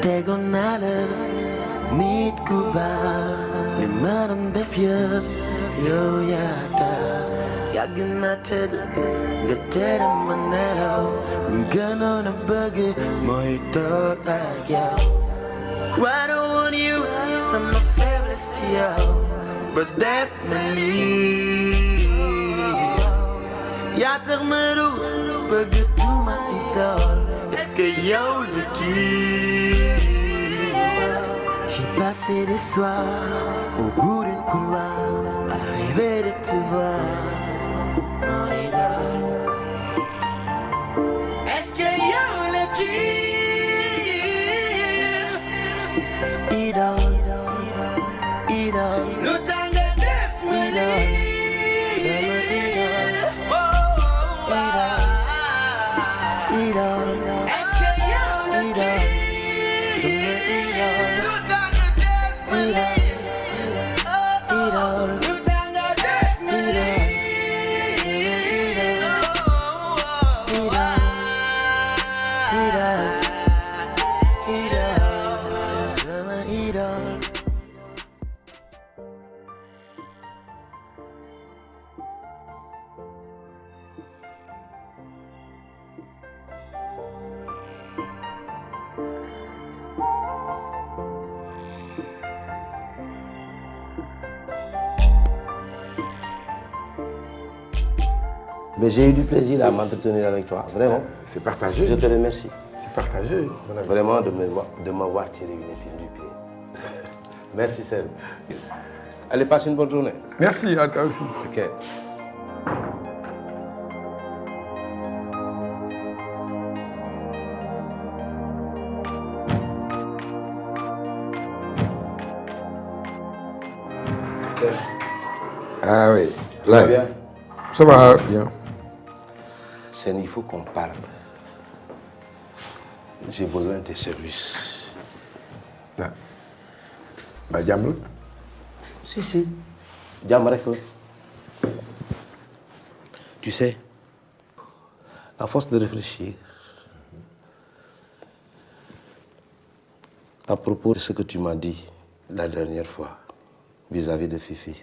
tegoon naa la nit ku baax li ma doon def yëpp yow yaa tax yàgg naa tëdd nga tere ma nelaw gënoon a bëgg mooy toog ak yow. I don't want you sama faiblesse ci yow but definitely yaa tax ma ruus bëgg tuuma idole. Est-ce que yow la kii? J'ai passé des soirs au bout d'une couloir à rêver de te voir, mon idole. Est-ce que yow la kii? Idole, idole, lu tax nga def ma lii? Sama idole, idole, idole. Mais j'ai eu du plaisir à m'entretenir avec toi, vraiment. C'est partagé. Je te remercie. C'est partagé. Vraiment de m'avoir tiré une épine du pied. Merci, Seb. Allez, passe une bonne journée. Merci, à toi aussi. Ok. Ah oui. Là. Bien. Ça va bien. Sen, il faut qu'on parle. J'ai besoin de tes services. Ah. Bah, jàmm. Si. Jàmm rek la. Tu sais, à force de réfléchir, à propos de ce que tu m'as dit la dernière fois vis-à-vis de Fifi,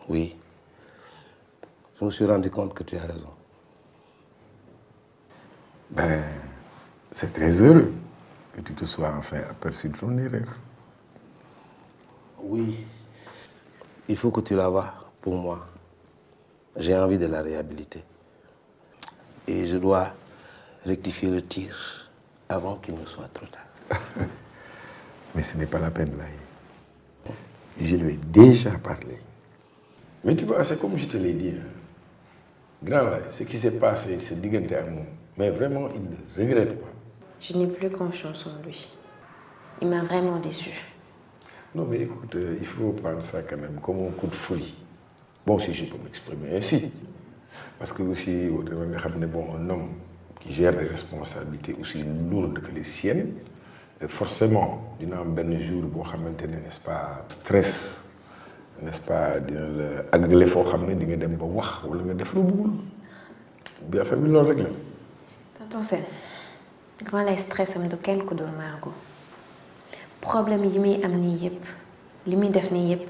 oui, je me suis rendu compte que tu as raison. Ben, c'est très heureux que tu te sois enfin aperçu de ton erreur. Oui, il faut que tu la vois pour moi. J'ai envie de la réhabiliter. Et je dois rectifier le tir avant qu'il ne soit trop tard. Mais ce n'est pas la peine, là. Je lui ai déjà parlé. Mais tu vois, c'est comme je te l'ai dit. Grand, là, ce qui s'est passé, c'est diggante à moi. Mais vraiment, il ne regrette pas. Je n'ai plus confiance en lui. Il m'a vraiment déçu. Non, mais écoute, il faut prendre ça quand même comme un coup de folie. Bon, si je peux m'exprimer ainsi. Parce que aussi, bon, un homme qui gère des responsabilités aussi lourdes que les siennes, forcément, il y a un jour où n'est-ce pas, stress, n'est-ce pas, il faut Tonton Sen, grand lay stress am du kenn ku dul Margot. Problème yi muy am nii yëpp li muy def nii yëpp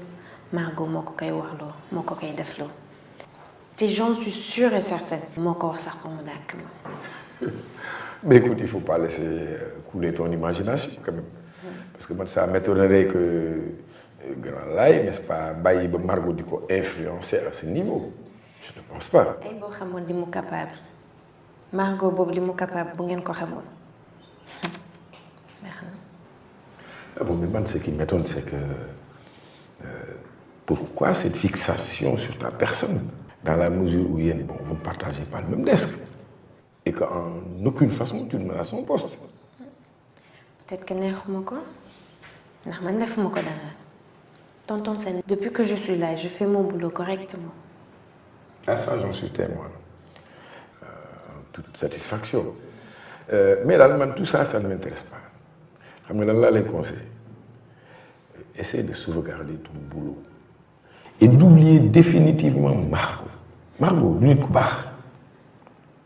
Margot moo ko koy waxloo moo ko koy defloo te j'en suis sûre et certaine moo ko wax sax pour mu dàkk ma. Mais écoute, il ne faut pas laisser couler ton imagination quand même. Parce que moi, ça m'étonnerait que Grand Laye, n'est-ce pas, Baye Margot du coup influencer à ce niveau. Je ne pense pas. Ay boo xamoon li mu capable Margot boobu li mu capable bu ngeen ko xamoon. Ah bon, mais man, ce qui m'étonne, c'est que pourquoi cette fixation sur ta personne dans la mesure où bon, vous ne partagez pas le même desk et qu'en aucune façon tu ne mets à son poste. Peut-être que neexuma ko ndax man defuma ko dara. Tonton Sen, depuis que je suis là, je fais mon boulot correctement. Ah ça, j'en suis témoin. Toute satisfaction. Mais là, tout ça, ça ne m'intéresse pas. Xam nga lan laa lay conseiller. Essaye de sauvegarder ton boulot et d'oublier définitivement Margot. Margot, lui, ku baax.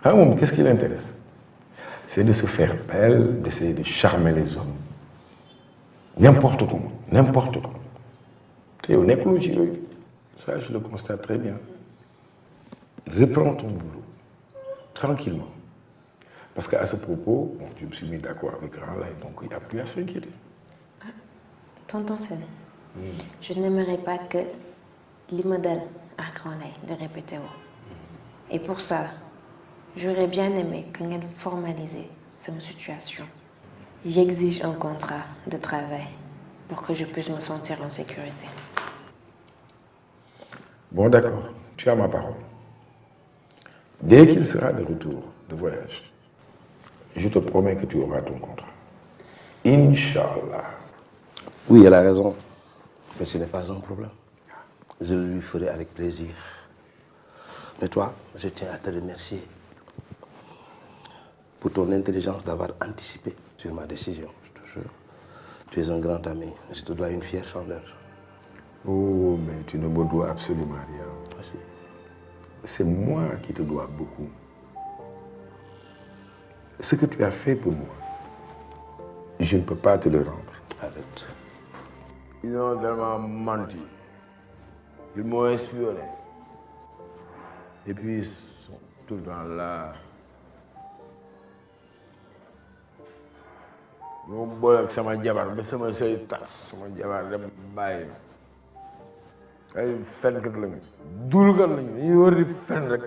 Xam nga moom, qu'est-ce qui l'intéresse? c'est de se faire belle, d'essayer de charmer les hommes. N'importe comment, n'importe comment. Tu es ça, je le constate très bien. Reprends ton boulot, tranquillement. Parce qu'à ce propos, bon, je me suis mis d'accord avec Grand Laye, donc il n'y a plus à s'inquiéter. Tonton Sène, je n'aimerais pas que li ma dal ak Grand Laye de répéter wu. Et pour ça, j'aurais bien aimé que ngeen formaliser cette situation. J'exige un contrat de travail pour que je puisse me sentir en sécurité. Bon, d'accord, tu as ma parole. Dès qu'il sera de retour de voyage, je te promets que tu auras ton contrat. Inch'Allah. Oui, elle a raison. Mais ce n'est pas un problème. Je le lui ferai avec plaisir. Mais toi, je tiens à te remercier pour ton intelligence d'avoir anticipé sur ma décision, je te jure. Tu es un grand ami. Je te dois une fière chandelle. Oh, mais tu ne me dois absolument rien. Merci. C'est moi qui te dois beaucoup. Ce que tu as fait pour moi, je ne peux pas te le rendre. Arrête. Ils ont tellement menti. Ils m'ont espionné. Et puis, ils sont tout le temps là. Ils m'ont bolé avec sama jabar, mais sama sey tas, sama jabar dem bàyyi. Ay fenkat lañu, dulkat lañu, dañuy war di fen rek.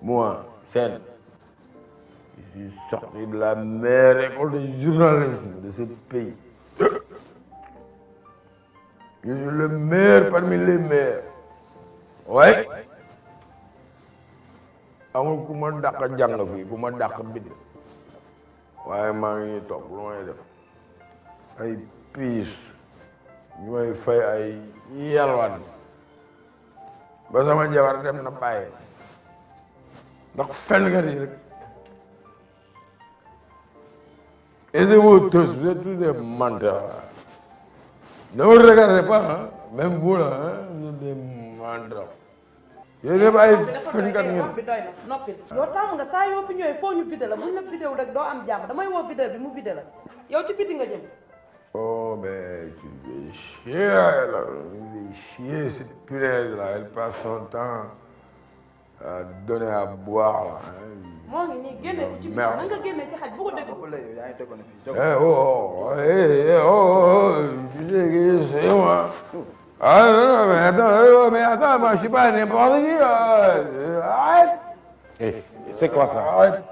Moi, Sène, je suis sorti de la meilleure école de journalisme de ce pays. Je suis le meilleur parmi les meilleurs. Ouais. Amul ku ma dàq jàng fii, ku ma dàq bind. waaye maa ngi toog lu may def ay piis ñu may fay ay yalwaan ba sama jabar dem na bàyyi ndax fenkat yi rek. Aidez-vous tous, vous êtes tous des menteurs. Ne vous regardez pas, hein? Même vous là, hein? Vous êtes des menteurs. yéen ñëpp ay fenkat ngeen. bi doy na noppil yow tàmm nga saa yoo fi ñëwee foo ñu vidé la buñ la vidéo rek doo am jàmm damay woo vidéo bi mu vidé la yow ci biti nga jëm. Oh mais tu fais chier là, tu fais chier cette punaise là, elle passe son temps à donner à boire là. moo ngi nii génne ko ci biti na nga génne ci xaj bu ko dégg. Tu sais que c'est moi. Ah non, mais attends, moi je suis pas n'importe qui. Arrête. Eh, c'est quoi ça? Arrête.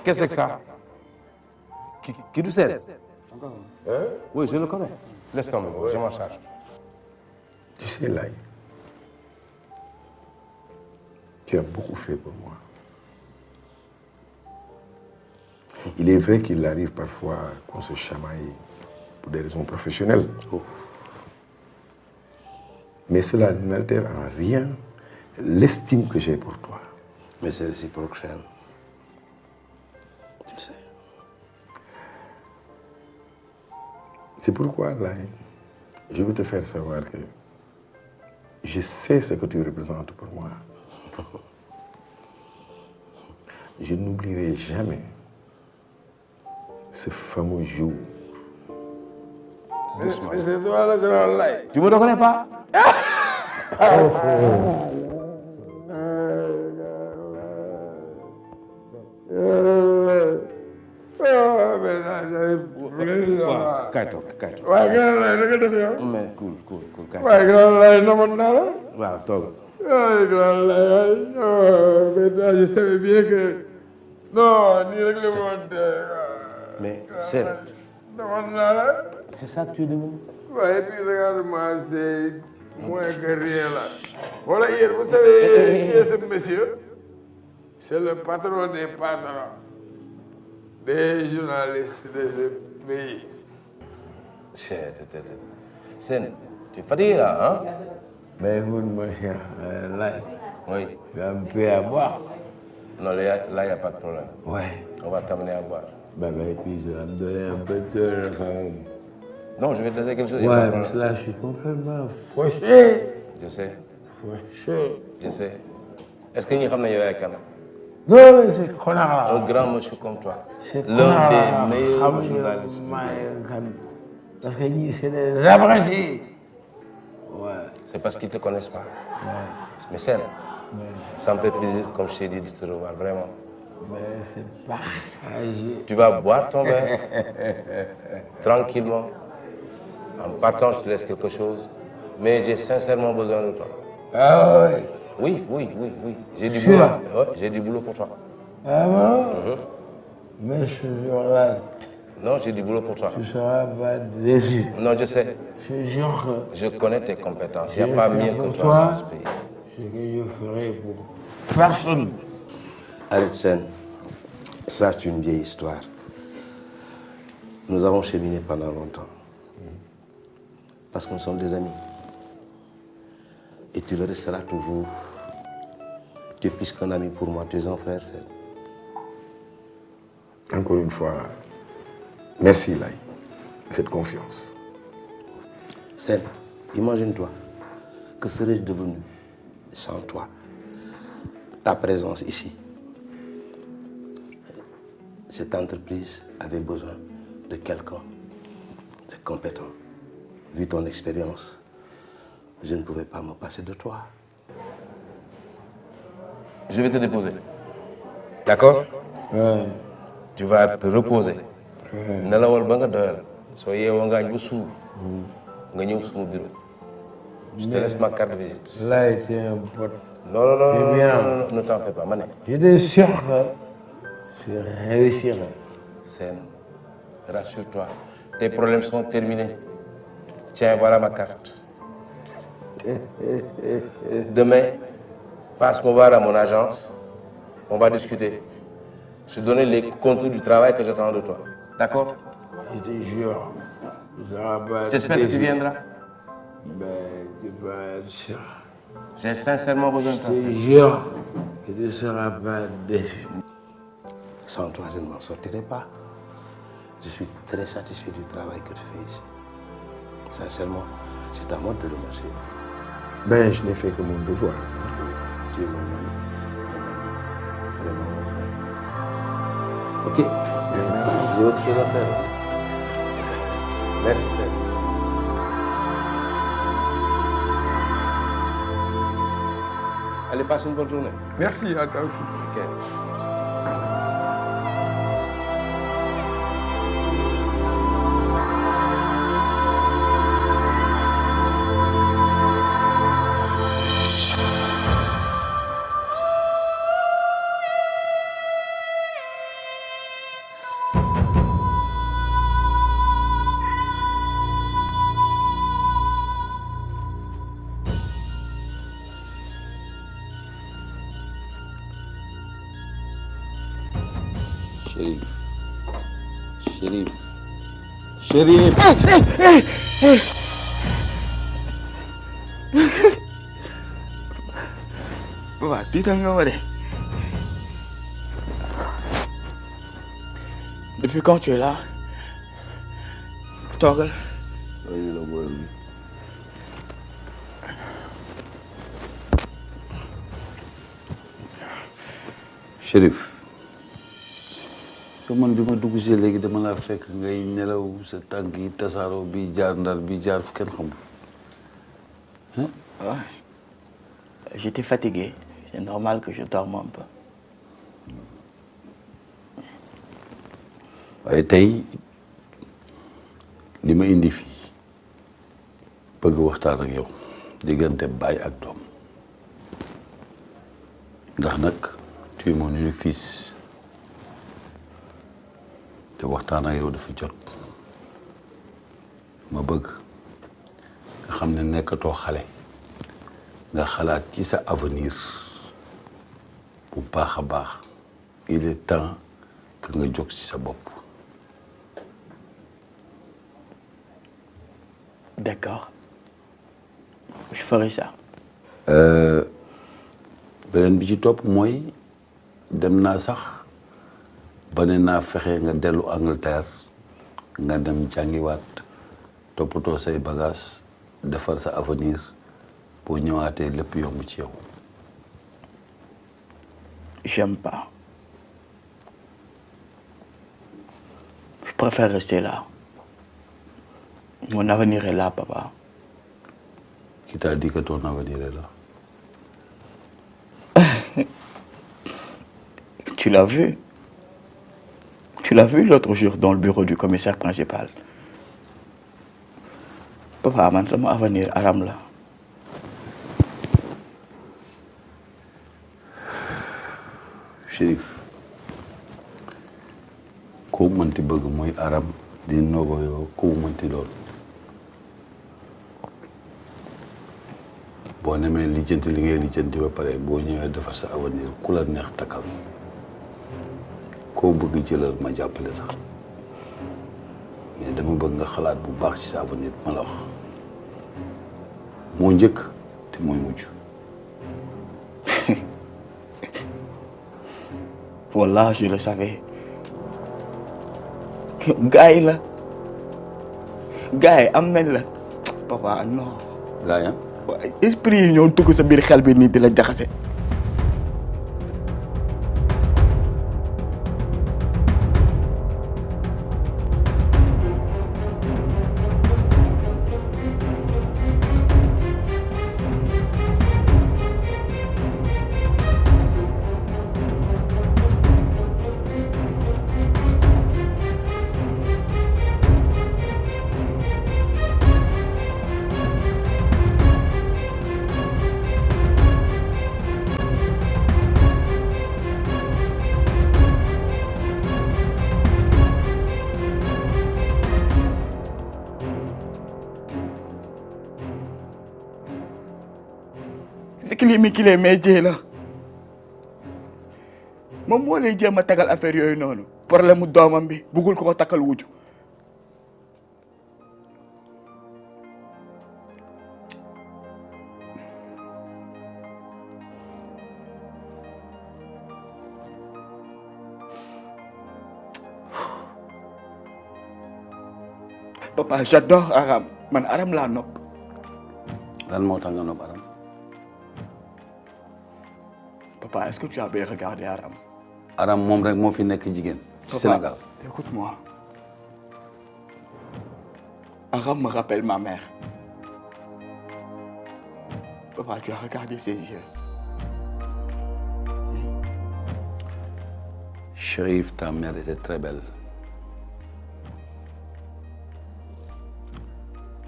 Qu'est-ce que c'est que ça? Qui du sel? Hein? Oui, je le connais. Laisse tomber, je m'en charge. Tu sais, Laye, tu as beaucoup fait pour moi. Il est vrai qu'il arrive parfois qu'on se chamaille pour des raisons professionnelles. Oh. Mais cela n'altère en rien l'estime que j'ai pour toi. Mais c'est réciproque, Chen. Tu le sais. C'est pourquoi, Laye, je veux te faire savoir que je sais ce que tu représentes pour moi. Je n'oublierai jamais ce fameux jour. Doucement. Mais c'est toi le grand Laye. Tu me reconnais pas? Kaay toog. waaye grand Laye da nga def yow. Mais cool. Kaay. waaye grand Laye namoon naa la. Waaw, toog. waaye grand Laye mais je savais bien que non nii rek la woon de. Mais c'est... namoon naa la. C'est ça que tu es devenu? Ouais, et puis regarde-moi, c'est moins que rien là. Voilà, hier, vous savez qui est ce monsieur? C'est le patron des patrons, des journalistes de ce pays. Sen, tu es fatigué là, hein? Mais écoute, mon cher, là, Oui. tu as un peu à boire. Non, là, il n'y a pas de problème. Ouais. On va t'amener à boire. Ben, et puis je vais me donner un peu de Non, je vais te laisser quelque chose. ouais, parce que là, je suis complètement fauché. Je sais. Fauché. Je sais. Est-ce que nous savons que tu es Non, mais c'est connard Un là. grand monsieur comme toi. C'est L'un des connard meilleurs là. journalistes. Parce que c'est des abrutis. Ouais. C'est parce qu'ils ne te connaissent pas. Mais c'est ça me fait plaisir, comme je t'ai dit, de te revoir, vraiment. Mais c'est partagé. Tu vas boire ton verre, tranquillement. En partant, je te laisse quelque chose. Mais j'ai sincèrement besoin de toi. Ah ouais. Oui. J'ai du boulot. Ouais, j'ai du boulot pour toi. Ah bon? Mais ce jour-là, Non, j'ai du boulot pour toi. tu seras pas déçu. Non, je sais. Je jure que Je connais tes compétences. Il je n'y a pas vais mieux faire que pour toi toi dans ce pays. ce que je ferai pour personne. Alexandre, ça c'est une vieille histoire. Nous avons cheminé pendant longtemps. Parce que nous sommes des amis. Et tu le resteras toujours. Tu es plus qu'un ami pour moi, tu es un frère, c'est. Encore une fois, merci Laï de cette confiance. Sen, imagine-toi, que serais-je devenu sans toi? Ta présence ici. Cette entreprise avait besoin de quelqu'un de compétent. Vu ton expérience, je ne pouvais pas me passer de toi. Je vais te déposer. D'accord? Ouais. Tu vas te reposer. Nelawal ba nga doyal. Soo yeewoo nga añ ba suur. Nga ñëw suma bureau. Je te laisse ma carte de visite. Là était un pote. Non, ne t'en fais pas, Mané. J'étais sûr que je réussirais. Sen, rassure-toi, tes problèmes sont terminés. Tiens, voilà ma carte. Demain, passe me voir à mon agence. On va discuter. Je te donner les contours du travail que j'attends de toi. D'accord? Je te jure. J'espère que tu viendras. Ben, tu vas être sûr. J'ai sincèrement besoin de Je toi. te jure que tu ne seras pas déçu. Sans toi, je ne m'en sortirai pas. Je suis très satisfait du travail que tu fais ici. Sincèrement, c'est à moi de te remercier. Ben, je n'ai fait que mon devoir. Tu es un ami, vraiment mon frère. Ok, merci. J'ai autre chose à faire. Merci, Seb. Allez, passe une bonne journée. Merci à toi aussi. Ok. Chérif. Wah, tiital nga ma de. Depuis quand tu es là? Toogal. Chérif te man bi ma dugg si léegi dama laa fekk ngay nelaw sa tànk yi tasaaroo bi jaar ndar bi jaar fu kenn xamul. Ouais. J'étais fatigué. C'est normal que je dorme un peu. waaye tey li ma indi fii bëgg waxtaan ak yow diggante baay ak doom ndax nag tu es mon unique fils te waxtaan ak yow dafa jot ma bëgg nga xam ne nekkatoo xale nga xalaat ci sa avenir bu baax a baax il est temps que nga jóg ci sa bopp. D'accord. Je ferai ça. beneen bi ci topp mooy dem naa sax ba ne naa fexe nga dellu Angleterre nga dem jàngiwaat toppatoo say bagages defar sa avenir boo ñëwaatee lépp yomb ci yow. J'aime pas. préfère rester là. Mon avenir est là, papa. Qui t'a dit que ton avenir est là? Tu l'as vu? Tu l'as vu l'autre jour dans le bureau du commissaire principal? Papa, man, sama avenir aram là. Chérif, ko mënti bëgg mooy aram di nogo yoo ko mënti doon boo nemee lijjanti li ngay lijjanti ba pare boo ñëwee defar sa avenir ku la neex takkal koo bëgg jëlal ma jàppale la mais dama bëgg nga xalaat bu baax ci sa avenir ma la wax moo njëkk te mooy mujj. Wallah, je le savais. Gars là. Gars am nañ la. Papa, non. Gars esprit yi ñoo dugg sa biir xel bi nii di la jaxase. Kile mais jee la moom moo lay jéem a tagal affaire yooyu noonu problème mu doomam bi bëggul ko takkal wuju papa j'adore Aram man Aram laa nopp. lan moo tax nga nopp Aram. Papa, est-ce que tu as bien regardé Aram? Aram moom rek moo fi nekk jigéen. ci Sénégal. Écoute-moi. Aram me rappelle ma mère. Papa, tu as regardé ses yeux. Chérif, ta mère était très belle.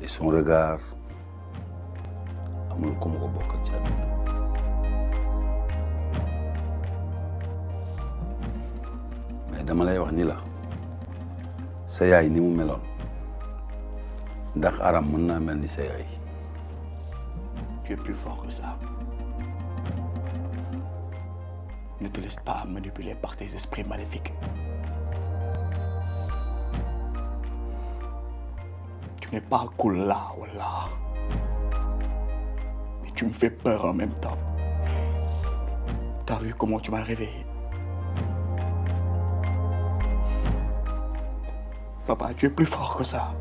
Et son regard amul ko ma ko bokk ci àdduna. dama lay wax ni la sa yaay ni mu meloon ndax Aram mën naa mel ni sa yaay. Tu es plus fort que ça. Ne te laisse pas manipuler par tes esprits maléfiques. Tu n'es pas cool là, wallah. Mais tu me fais peur en même temps. T'as vu comment tu m'as réveillé? Papa, tu es plus fort que ça.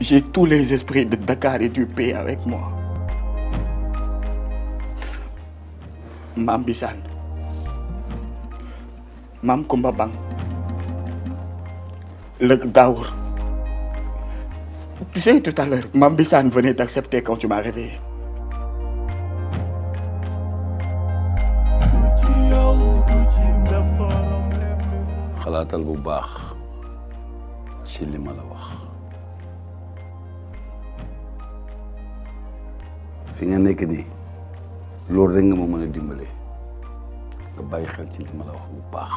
J'ai tous les esprits de Dakar et du pays avec moi. Mam Bissan, Mam Kumbabang, le Daour. Tu sais, tout à l'heure, Mam Bissan venait d'accepter quand tu m'as réveillé. xalaatal bu baax ci li ma la wax fi nga nekk nii loolu rek nga ma mën a dimbale nga bàyyi xel ci li ma la wax bu baax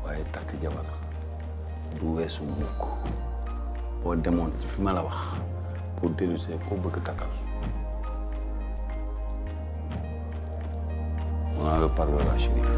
waaye takk jabar du weesu mukk boo demoon ci fi ma la wax pour dellusee koo bëgg takkal on en reparlera Chérif.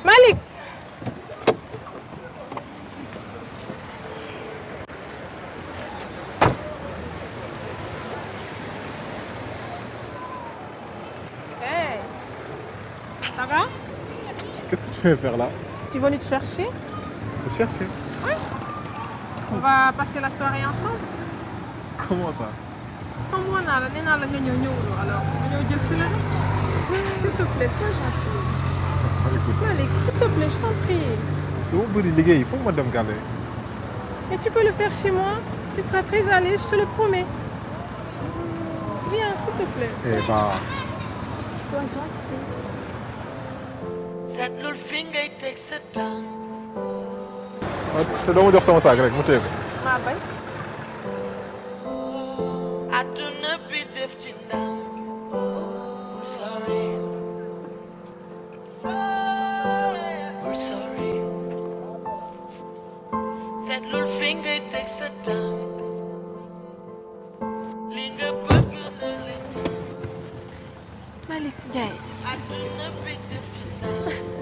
Malik. Hey, ça va? Qu'est-ce que tu veux faire là? Je suis venue te chercher. Me chercher? Oui. On va passer la soirée ensemble. Comment ça? Comment on a la nena la alors on va dire cela. S'il te plaît, sois gentil. Malik, s'il te plaît, je t'en prie. Au bout de il faut que madame Gallet. Et tu peux le faire chez moi. Tu seras très à l'aise, je te le promets. Viens, s'il te plaît. Eh bah. Sois gentil. That little finger takes a tongue. te doo ma jox sama saak rek mu téye ko. maa bañ. àdduna bi def ci ndànk. Sorry. We're sorry. That little finger takes a tongue. Li nga bëgg la lay sant. Malik Ndiaye. àdduna bi def ci ndànk.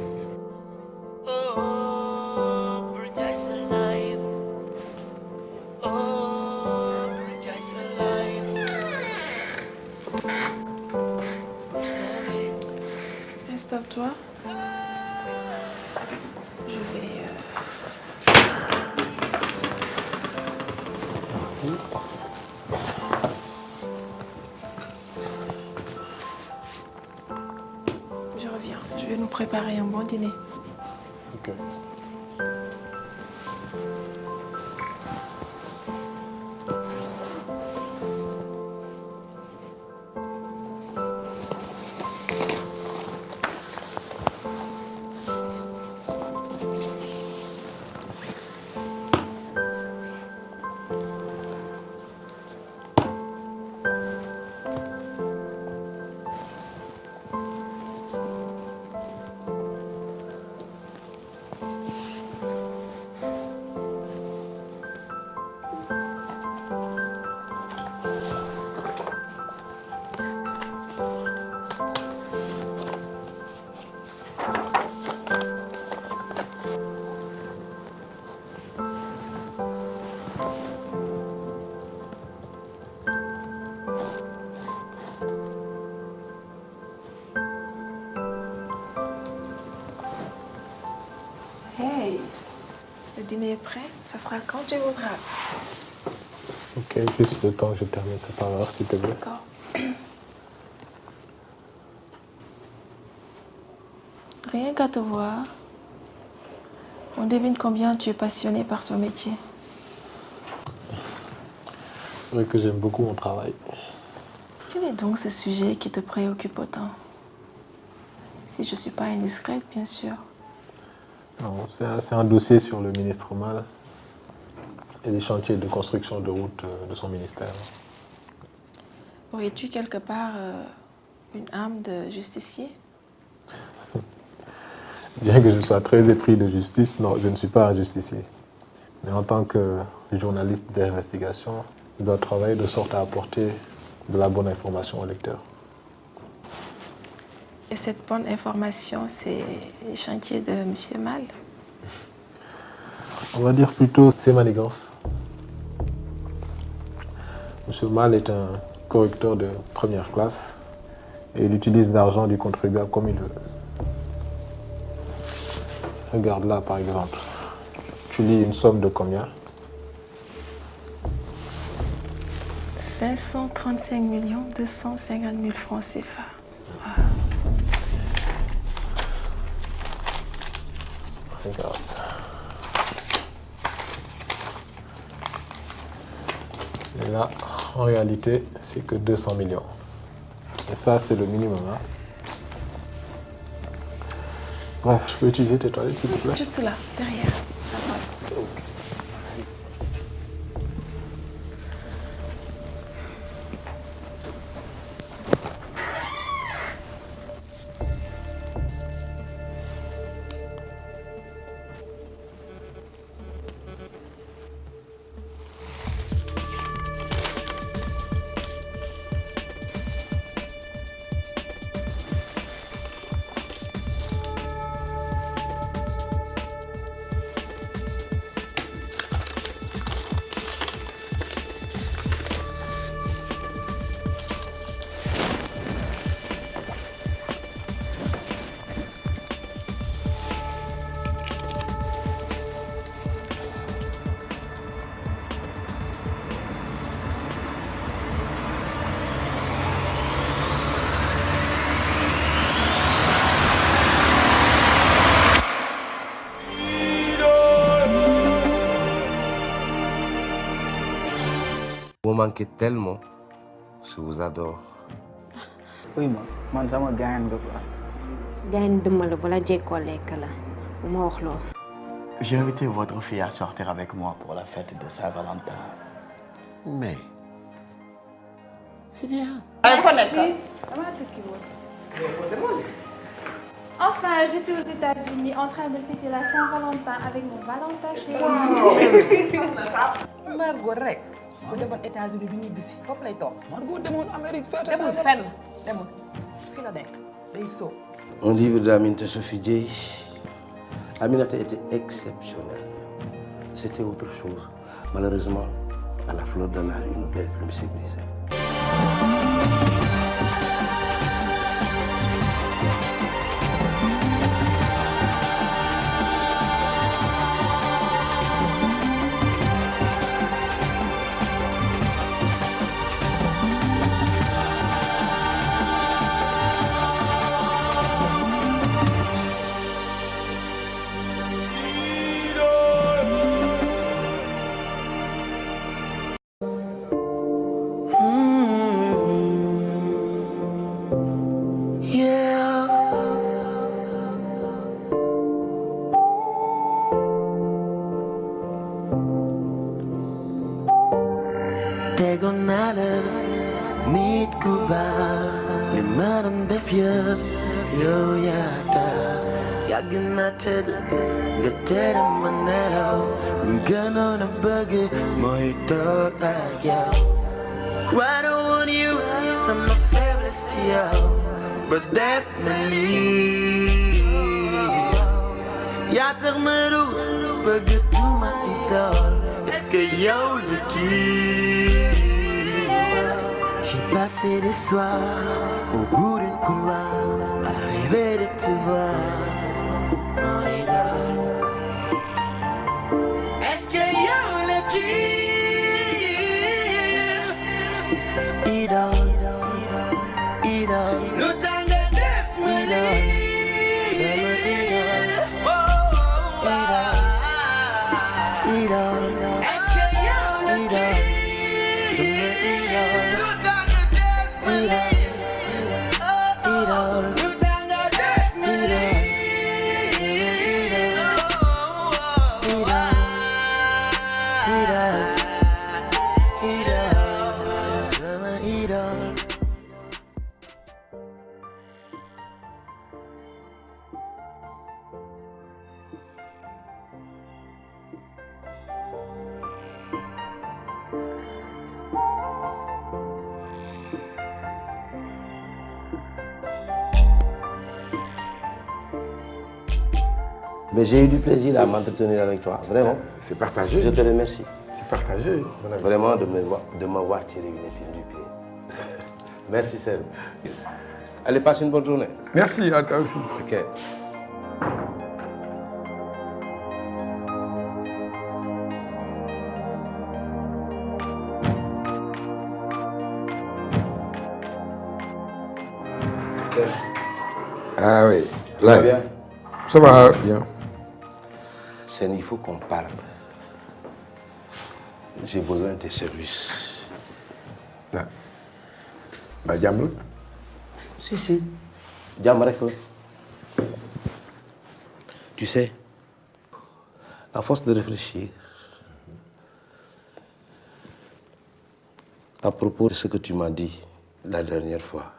Installe-toi. Je vais... Je reviens. Je vais nous préparer un bon dîner. Ok. Hey, le dîner est prêt. Ça sera quand tu voudras. Ok, juste le temps que je termine ça par heure, s'il te plaît. D'accord. Rien qu'à te voir, on devine combien tu es passionné par ton métier. C'est vrai que j'aime beaucoup mon travail. Quel est donc ce sujet qui te préoccupe autant? Si je ne suis pas indiscrète, bien sûr. Non, c'est un dossier sur le ministre Mal et les chantiers de construction de routes de son ministère. Aurais-tu quelque part une âme de justicier? Bien que je sois très épris de justice, non, je ne suis pas un justicier. Mais en tant que journaliste d'investigation, je dois travailler de sorte à apporter de la bonne information au lecteur. Et cette bonne information, c'est les chantiers de M. Mal? On va dire plutôt ses manigances. M. Mal est un correcteur de première classe et il utilise l'argent du contribuable comme il veut. Regarde là, par exemple. Tu lis une somme de combien? 535 250 000 francs CFA. Wow. Regarde. Et là, en réalité, c'est que 200 millions. Et ça, c'est le minimum. Hein. Bref, je peux utiliser tes toilettes, s'il te plaît? Juste là, derrière, à droite. Ok, merci. me manquez tellement. Je vous adore. Oui, man sama gaañ nga quoi. gaañ dëmm la bala jekkoo lekk la bu ma wax loolu. J'ai invité votre fille à sortir avec moi pour la fête de Saint-Valentin. Mais Merci. Comment tu kilos? Enfin, j'étais aux États-Unis en train de fêter la Saint-Valentin avec mon Valentin chéri. Margot rek bu demoon États-Unis bi ñuy bisi foofu lay toog. Margot demoon Amérique fête demul fenn demul fi la nekk day sóob. Un livre d'Aminata Sophie Dieye. Aminata était exceptionnelle. C'était autre chose. Malheureusement, à la fleur de l'âge, une belle plume s'est brisée. tegoon naa la nit ku baax li ma doon def yëpp yow yaa tax yàgg na tëdd nga tere ma nelaw mu gënoon a bëgg mooy toog ak yow. Why don't want you sama faiblesse ci yow ba def na lii yaa tax ma ruus bëgg tuuma idole. Est-ce que yow la kii? J'ai passé des soirs au bout d'une couloir à rêver de te voir, mon idole. Est-ce que yow la kii? Idole, idole, lu tax nga def ma lii? Sama idole, idole, idole. Mais j'ai eu du plaisir à m'entretenir avec toi, vraiment. C'est partagé. Je te remercie. C'est partagé. Vraiment de m'avoir tiré une épine du pied. Merci, Serge. Allez, passe une bonne journée. Merci, à toi aussi. Ok. Serge. Ah oui. Ça va bien? Ça va bien. Sen, il faut qu'on parle. J'ai besoin de tes services. Ah. Bah, jàmm la. Si. Jàmm rek la. Tu sais, à force de réfléchir, à propos de ce que tu m'as dit la dernière fois,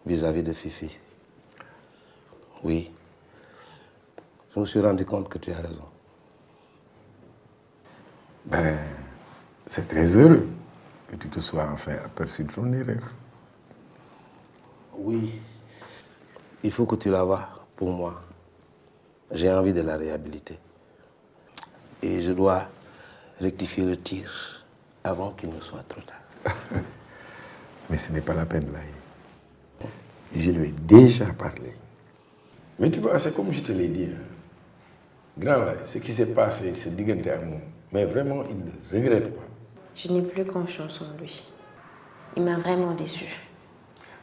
vis-à-vis de Fifi, oui, je me suis rendu compte que tu as raison. Ben, c'est très heureux que tu te sois enfin aperçu de ton erreur. Oui, il faut que tu la vois pour moi. J'ai envie de la réhabiliter. Et je dois rectifier le tir avant qu'il ne soit trop tard. Mais ce n'est pas la peine, là. Je lui ai déjà parlé. Mais tu vois, c'est comme je te l'ai dit. Grand, là, ce qui s'est passé, c'est diggante à moi. Mais vraiment, il ne regrette pas. Je n'ai plus confiance en lui. Il m'a vraiment déçu.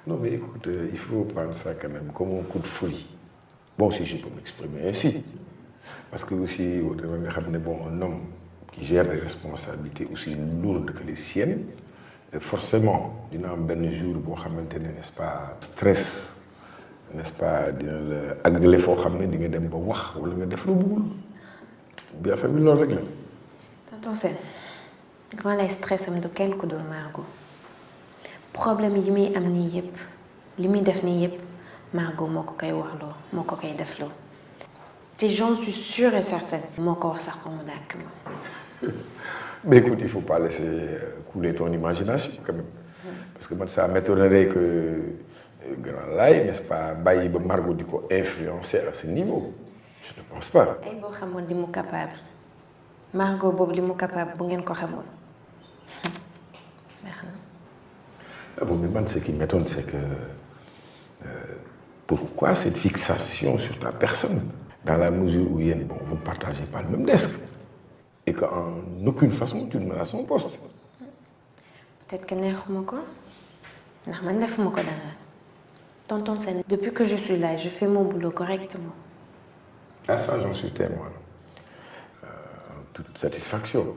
Non, mais écoute, il faut prendre ça quand même comme un coup de folie. Bon, si je peux m'exprimer ainsi. Parce que aussi, bon, un homme qui gère des responsabilités aussi lourdes que les siennes, forcément dina am benn jour boo xamante ne n'est-ce pas stress n'est-ce pas dina la àggale foo xam ne di nga dem ba wax wala nga def lu bëggul bi affaire bi loolu rek la. tonton Sène grand lay stress am du kenn ku dul Margot problème yi muy am nii yëpp li muy def nii yëpp Margot moo ko koy waxloo moo ko koy defloo te j'en suis sûre et certaine moo ko wax sax ba mu dàkk ma. Mais écoute, il ne faut pas laisser couler ton imagination quand même. Parce que moi, ça m'étonnerait que Grand Laye, n'est-ce pas, Baye Margot di ko influencer à ce niveau. Je ne pense pas. ay boo xamoon li mu capable Margot boobu li mu capable bu ngeen ko xamoon. Ah bon, mais man, ce qui m'étonne, c'est que pourquoi cette fixation sur ta personne, dans la mesure où bon, vous ne partagez pas le même desk et qu'en aucune façon tu ne menaces son poste. Peut-être que neexuma ko ndax man defuma ko dara tonton Sène depuis que je suis là je fais mon boulot correctement. Ah ça j'en suis témoin en toute satisfaction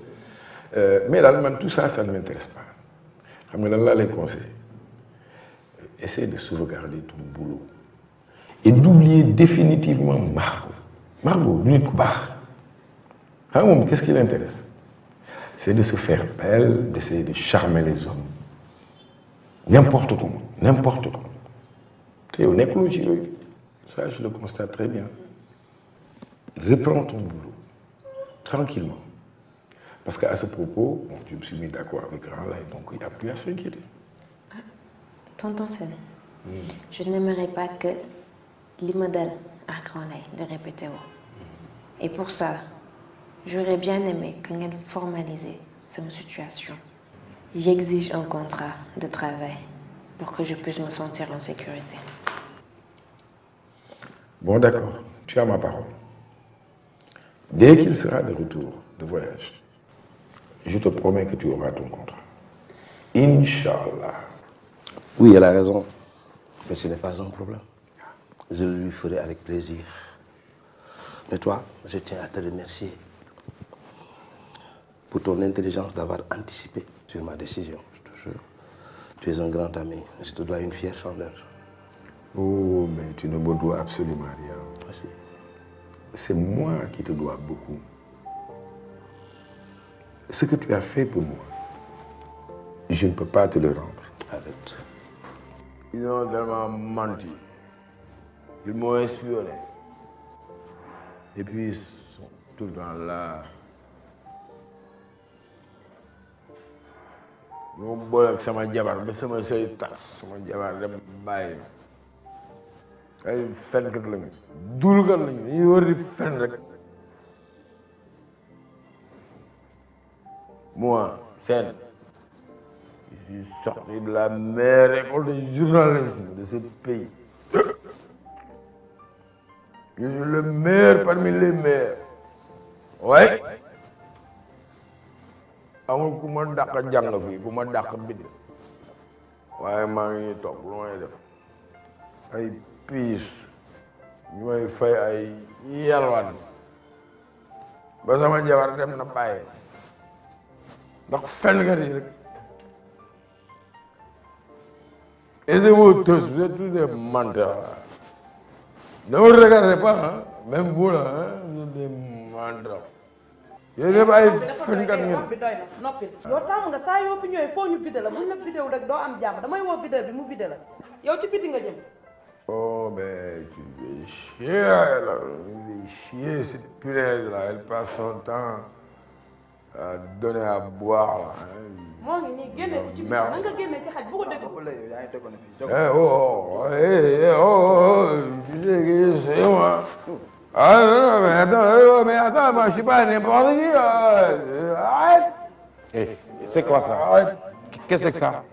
mais daal man tout ça ça ne m'intéresse pas xam nga lan laa lay conseiller essaie de sauvegarder ton boulot et d'oublier définitivement Margot du nit ku baax xam nga moom qu'est-ce qui l'intéresse c'est de se faire belle d'essayer de charmer les hommes n'importe comment te yow nekkuloo ci yooyu ça je le constate très bien reprends ton boulot tranquillement parce qu'à ce propos bon, je me suis mis d'accord avec Grand Laye donc il n'y a plus à s'inquiéter. Tonton Sène je n'aimerais pas que li ma dal ak Grand Laye de répéter wu et pour ça j'aurais bien aimé que ngeen formaliser sama situation. J'exige un contrat de travail pour que je puisse me sentir en sécurité. Bon d'accord, tu as ma parole. Dès qu'il sera de retour de voyage, je te promets que tu auras ton contrat. Inch'Allah. Oui, elle a raison. Mais ce n'est pas un problème. Je le lui ferai avec plaisir. Mais toi, je tiens à te remercier pour ton intelligence d'avoir anticipé sur ma décision, je te jure. Tu es un grand ami. Je te dois une fière chandelle. Oh, mais tu ne me dois absolument rien. Merci. C'est moi qui te dois beaucoup. Ce que tu as fait pour moi, je ne peux pas te le rendre. Arrête. Ils ont tellement menti. Ils m'ont espionné. Et puis ils sont tout le temps là. Ils m'ont boole ak sama jabar ba sama sëy tas sama jabar dem bàyyi ay fenkat lañu dulkat lañu dañuy war di fen rek. Moi, Sène, je suis sorti de la meilleure école de journalisme de ce pays. Je suis le meilleur parmi les meilleurs. Ouais. amul ku ma dàq jàng fii ku ma dàq bind waaye maa ngi toog lu may def ay piis ñu may fay ay yalwaan ba sama jabar dem na bàyyi ndax fenkat yi rek. Et de vous tous, vous êtes tous des menteurs. Ne vous regardez pas, hein? Même vous là, hein? Vous êtes des menteurs. Yéen ñëpp ay fenkat ngeen. noppi doy na noppi yow tàmm nga saa yoo fi ñëwee foo ñu vidé la buñ la vidéo rek doo am jàmm damay woo vidéo bi mu vidé la yow ci biti nga jëm. Oh mais tu fais chier là, tu fais chier cette punaise là, elle passe son temps à donner à boire là. moo ngi nii génne ko ci biti na nga génne ci xaj bu ko dégg. Tu sais que c'est moi. Ah non, mais attends, moi je suis pas n'importe qui. Arrête. Hey, c'est quoi ça? Qu'est-ce que c'est que ça?